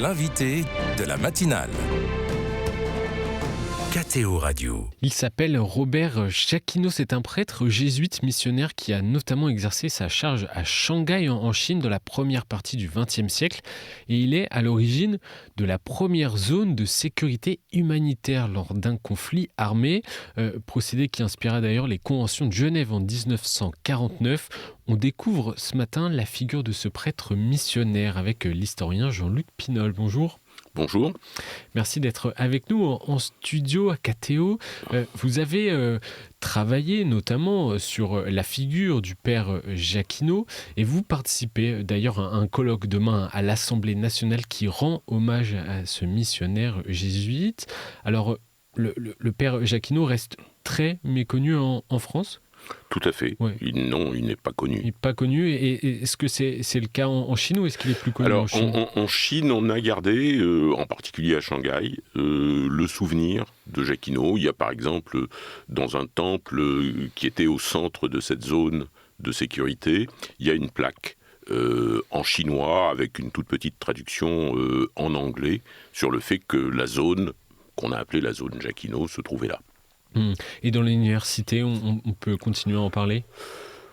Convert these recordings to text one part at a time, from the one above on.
l'invité de la matinale. KTO Radio. Il s'appelle Robert Jacquinot, c'est un prêtre jésuite missionnaire qui a notamment exercé sa charge à Shanghai en Chine dans la première partie du XXe siècle et il est à l'origine de la première zone de sécurité humanitaire lors d'un conflit armé, procédé qui inspira d'ailleurs les conventions de Genève en 1949. On découvre ce matin la figure de ce prêtre missionnaire avec l'historien Jean-Luc Pinol. Bonjour. Bonjour. Merci d'être avec nous en studio à KTO. Vous avez travaillé notamment sur la figure du père Jacquinot et vous participez d'ailleurs à un colloque demain à l'Assemblée nationale qui rend hommage à ce missionnaire jésuite. Alors, le père Jacquinot reste très méconnu en France ? Tout à fait. Ouais. Non, il n'est pas connu. Il n'est pas connu. Et est-ce que c'est le cas en Chine ou est-ce qu'il est plus connu en Chine ? En Chine, on a gardé, en particulier à Shanghai, le souvenir de Jacquinot. Il y a par exemple, dans un temple qui était au centre de cette zone de sécurité, il y a une plaque en chinois avec une toute petite traduction en anglais sur le fait que la zone, qu'on a appelée la zone Jacquinot, se trouvait là. Et dans l'université, on peut continuer à en parler ?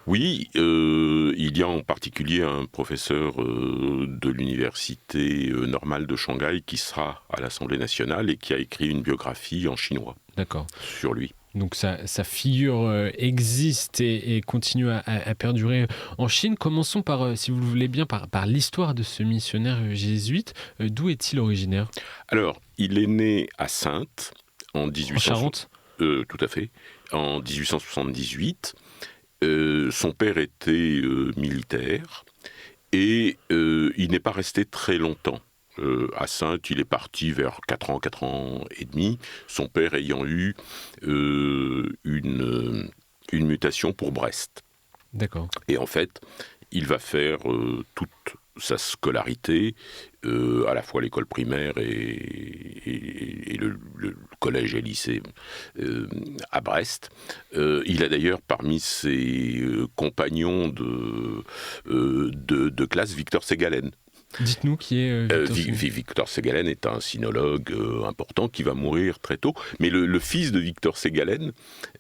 Oui, il y a en particulier un professeur de l'université normale de Shanghai qui sera à l'Assemblée nationale et qui a écrit une biographie en chinois. D'accord. Sur lui. Donc sa figure existe et continue à perdurer en Chine. Commençons par, si vous le voulez bien, par l'histoire de ce missionnaire jésuite. D'où est-il originaire ? Alors, il est né à Saintes en 1800. En Charente ? Tout à fait. En 1878, son père était militaire et il n'est pas resté très longtemps. À Saintes, il est parti vers 4 ans et demi, son père ayant eu une mutation pour Brest. D'accord. Et en fait, il va faire toute sa scolarité, à la fois l'école primaire et le collège et lycée à Brest. Il a d'ailleurs parmi ses compagnons de classe Victor Ségalen. Dites-nous qui est Victor Ségalen est un sinologue important qui va mourir très tôt, mais le fils de Victor Ségalen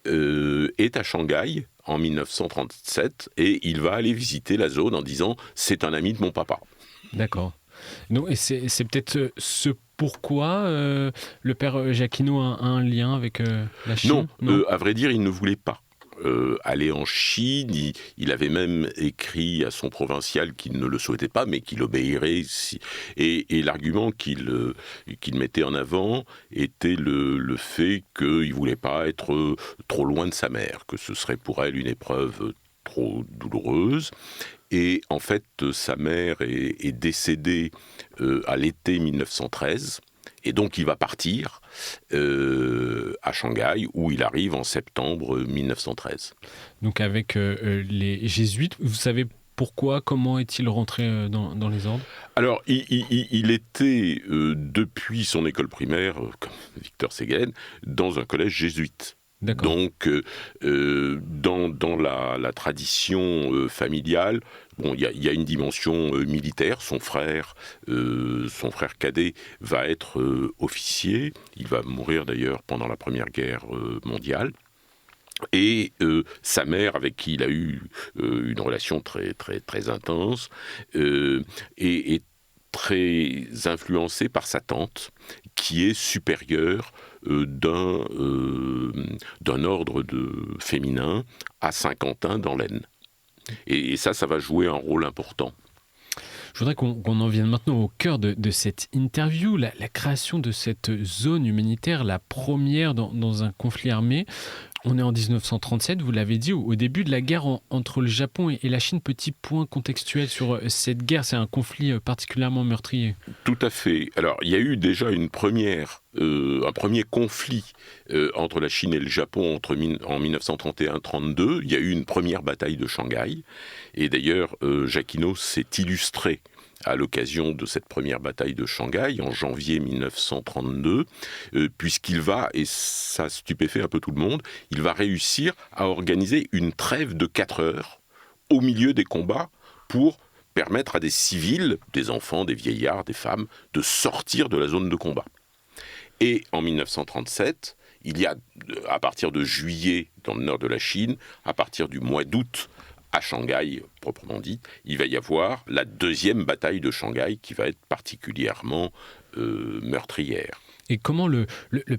est à Shanghai en 1937 et il va aller visiter la zone en disant « c'est un ami de mon papa ». D'accord. Non, et c'est peut-être ce pourquoi le père Jacquinot a un lien avec la Chine ? Non, à vrai dire, il ne voulait pas aller en Chine. Il avait même écrit à son provincial qu'il ne le souhaitait pas, mais qu'il obéirait. Et l'argument qu'il mettait en avant était le fait qu'il ne voulait pas être trop loin de sa mère, que ce serait pour elle une épreuve trop douloureuse. Et en fait, sa mère est décédée à l'été 1913. Et donc, il va partir à Shanghai, où il arrive en septembre 1913. Donc, avec les jésuites, vous savez pourquoi, comment est-il rentré dans les ordres ? Alors, il était, depuis son école primaire, comme Victor Ségalen, dans un collège jésuite. D'accord. Donc, dans la tradition familiale, bon, il y a une dimension militaire. Son frère cadet va être officier. Il va mourir d'ailleurs pendant la Première Guerre mondiale. Et sa mère, avec qui il a eu une relation très, très, très intense, est très influencée par sa tante, qui est supérieure d'un ordre féminin à Saint-Quentin dans l'Aisne. Et ça va jouer un rôle important. Je voudrais qu'on en vienne maintenant au cœur de cette interview, la création de cette zone humanitaire, la première dans un conflit armé. On est en 1937, vous l'avez dit, au début de la guerre entre le Japon et la Chine. Petit point contextuel sur cette guerre, c'est un conflit particulièrement meurtrier. Tout à fait. Alors, il y a eu déjà un premier conflit entre la Chine et le Japon en 1931-32. Il y a eu une première bataille de Shanghai. Et d'ailleurs, Jacquinot s'est illustré à l'occasion de cette première bataille de Shanghai, en janvier 1932, puisqu'il va, et ça stupéfait un peu tout le monde, il va réussir à organiser une trêve de 4 heures au milieu des combats pour permettre à des civils, des enfants, des vieillards, des femmes, de sortir de la zone de combat. Et en 1937, il y a, à partir de juillet dans le nord de la Chine, à partir du mois d'août à Shanghai, proprement dit, il va y avoir la deuxième bataille de Shanghai qui va être particulièrement meurtrière. Et comment le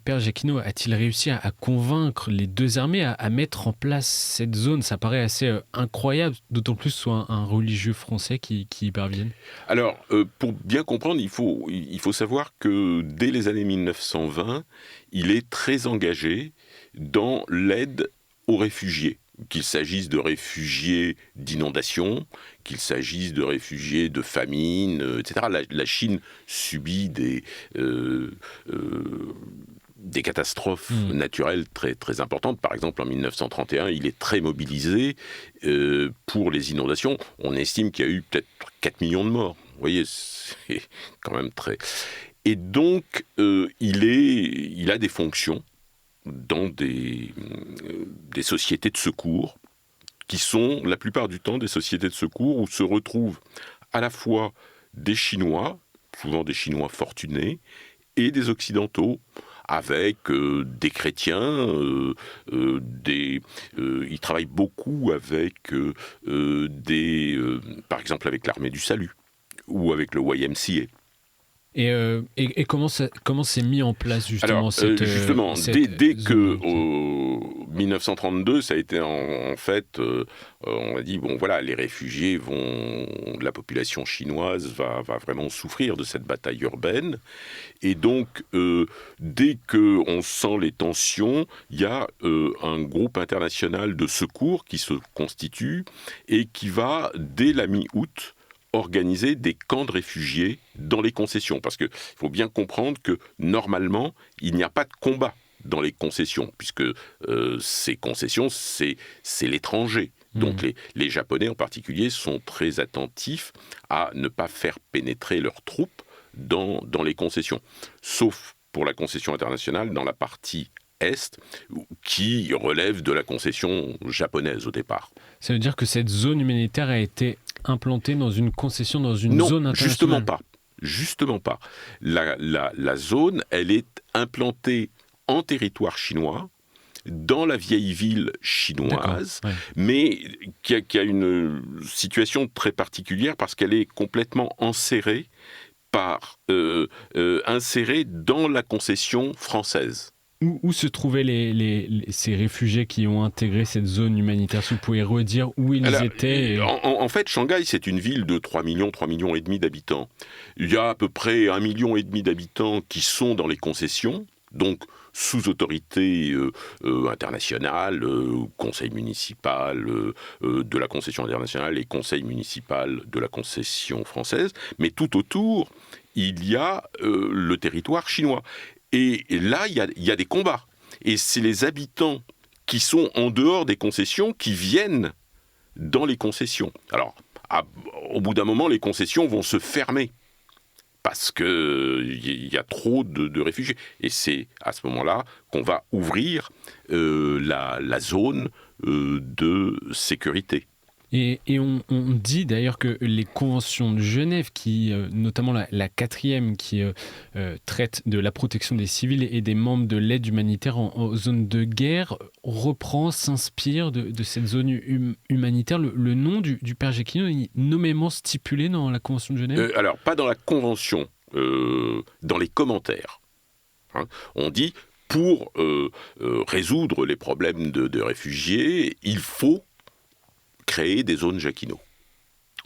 père Jacquinot a-t-il réussi à convaincre les deux armées à mettre en place cette zone ? Ça paraît assez incroyable, d'autant plus que ce soit un religieux français qui y parvienne. Alors, pour bien comprendre, il faut savoir que dès les années 1920, il est très engagé dans l'aide aux réfugiés. Qu'il s'agisse de réfugiés d'inondations, qu'il s'agisse de réfugiés de famine, etc. La Chine subit des catastrophes naturelles très, très importantes. Par exemple, en 1931, il est très mobilisé pour les inondations. On estime qu'il y a eu peut-être 4 millions de morts. Vous voyez, c'est quand même très... Et donc, il a des fonctions dans des sociétés de secours qui sont la plupart du temps des sociétés de secours où se retrouvent à la fois des Chinois, souvent des Chinois fortunés, et des Occidentaux, avec des chrétiens, ils travaillent beaucoup avec par exemple avec l'Armée du Salut ou avec le YMCA. Et comment c'est mis en place justement dès que 1932, ça a été en fait, on a dit bon voilà, les réfugiés la population chinoise va vraiment souffrir de cette bataille urbaine, et donc dès que on sent les tensions, il y a un groupe international de secours qui se constitue et qui va dès la mi-août organiser des camps de réfugiés dans les concessions. Parce qu'il faut bien comprendre que, normalement, il n'y a pas de combat dans les concessions, puisque ces concessions, c'est l'étranger. Donc les Japonais, en particulier, sont très attentifs à ne pas faire pénétrer leurs troupes dans les concessions. Sauf pour la concession internationale, dans la partie Est, qui relève de la concession japonaise au départ. Ça veut dire que cette zone humanitaire a été implantée dans une concession, dans une zone internationale ? Non, justement pas. La zone, elle est implantée en territoire chinois, dans la vieille ville chinoise, mais qui a une situation très particulière parce qu'elle est complètement insérée dans la concession française. Où se trouvaient ces réfugiés qui ont intégré cette zone humanitaire ? Si vous pouvez redire où ils étaient En fait, Shanghai, c'est une ville de 3 millions et demi d'habitants. Il y a à peu près 1,5 million d'habitants qui sont dans les concessions, donc sous autorité internationale, conseil municipal de la concession internationale et conseil municipal de la concession française. Mais tout autour, il y a le territoire chinois. Et là, il y a des combats. Et c'est les habitants qui sont en dehors des concessions qui viennent dans les concessions. Alors, au bout d'un moment, les concessions vont se fermer parce qu'il y a trop de réfugiés. Et c'est à ce moment-là qu'on va ouvrir la zone de sécurité. Et on dit d'ailleurs que les conventions de Genève, notamment la 4e, qui traite de la protection des civils et des membres de l'aide humanitaire en zone de guerre, s'inspire de cette zone humanitaire. Le nom du père Jacquinot est nommément stipulé dans la convention de Genève ? Alors, pas dans la convention, dans les commentaires. On dit, pour résoudre les problèmes de réfugiés, il faut créer des zones Jacquinot.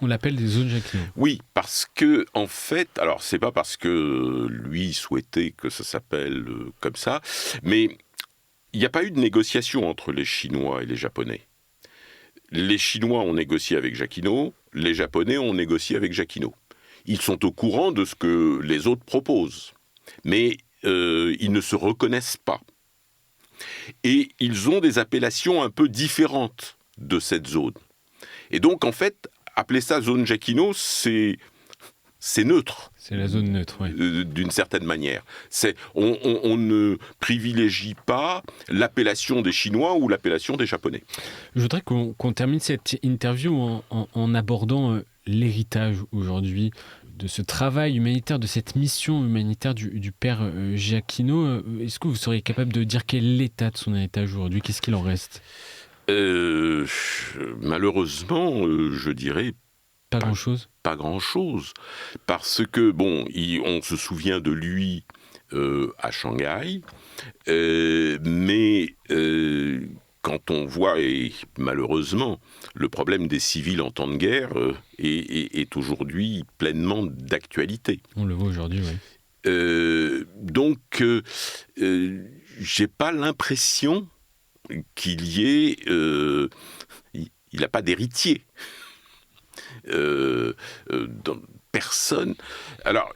On l'appelle des zones Jacquinot. Oui, parce que, en fait, alors c'est pas parce que lui souhaitait que ça s'appelle comme ça, mais il n'y a pas eu de négociation entre les Chinois et les Japonais. Les Chinois ont négocié avec Jacquinot, les Japonais ont négocié avec Jacquinot. Ils sont au courant de ce que les autres proposent, mais ils ne se reconnaissent pas. Et ils ont des appellations un peu différentes de cette zone. Et donc, en fait, appeler ça zone Jacquinot, c'est neutre. C'est la zone neutre, oui. D'une certaine manière. On ne privilégie pas l'appellation des Chinois ou l'appellation des Japonais. Je voudrais qu'on termine cette interview en abordant l'héritage aujourd'hui de ce travail humanitaire, de cette mission humanitaire du père Giacchino. Est-ce que vous seriez capable de dire quel est l'état de son héritage aujourd'hui? Qu'est-ce qu'il en reste? Malheureusement, je dirais Pas grand-chose. pas grand-chose. Parce que, on se souvient de lui à Shanghai, mais quand on voit, et malheureusement, le problème des civils en temps de guerre est aujourd'hui pleinement d'actualité. On le voit aujourd'hui, oui. Donc, j'ai pas l'impression qu'il y ait... il n'a pas d'héritier. Personne. Alors,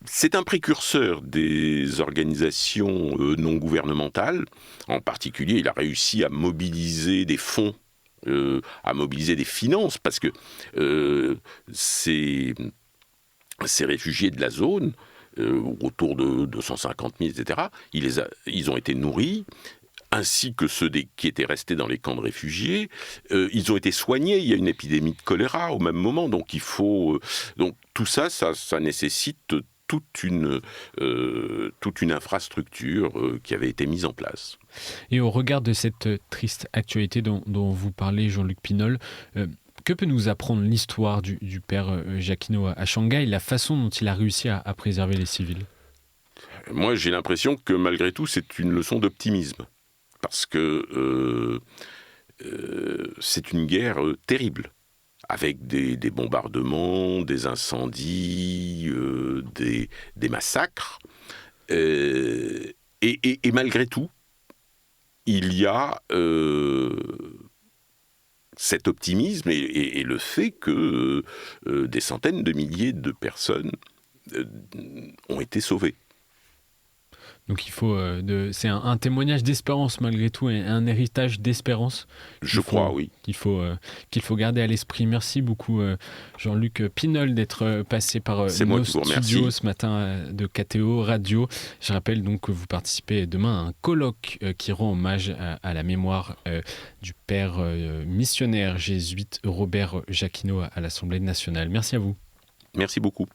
c'est un précurseur des organisations non gouvernementales. En particulier, il a réussi à mobiliser des fonds, à mobiliser des finances, parce que ces réfugiés de la zone, autour de 250 000, etc., ils ont été nourris, ainsi que ceux qui étaient restés dans les camps de réfugiés. Ils ont été soignés. Il y a une épidémie de choléra au même moment. Donc, donc tout ça nécessite toute une infrastructure qui avait été mise en place. Et au regard de cette triste actualité dont vous parlez, Jean-Luc Pinol, que peut nous apprendre l'histoire du père Giacchino à Shanghai, la façon dont il a réussi à préserver les civils? Moi, j'ai l'impression que malgré tout, c'est une leçon d'optimisme. Parce que c'est une guerre terrible, avec des bombardements, des incendies, des massacres. Et malgré tout, il y a cet optimisme et le fait que des centaines de milliers de personnes ont été sauvées. Donc il faut, c'est un témoignage d'espérance malgré tout, et un héritage d'espérance. Je crois, oui. Qu'il faut garder à l'esprit. Merci beaucoup Jean-Luc Pinol d'être passé par nos studios ce matin de KTO Radio. Je rappelle donc que vous participez demain à un colloque qui rend hommage à la mémoire du père missionnaire jésuite Robert Giacchino à l'Assemblée nationale. Merci à vous. Merci beaucoup.